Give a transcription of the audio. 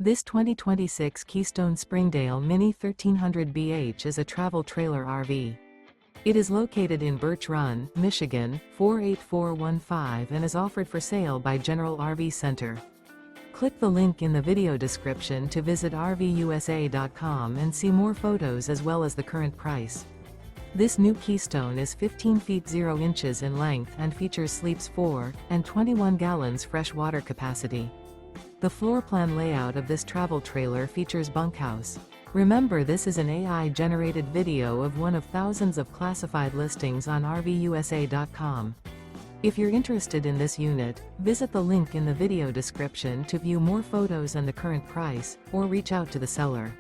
This 2026 Keystone Springdale Mini 1300 BH is a travel trailer RV. It is located in Birch Run, Michigan, 48415 and is offered for sale by General RV Center. Click the link in the video description to visit RVUSA.com and see more photos as well as the current price. This new Keystone is 15 feet 0 inches in length and features sleeps 4 and 21 gallons fresh water capacity. The floor plan layout of this travel trailer features bunkhouse. Remember, this is an AI-generated video of one of thousands of classified listings on RVUSA.com. If you're interested in this unit, visit the link in the video description to view more photos and the current price, or reach out to the seller.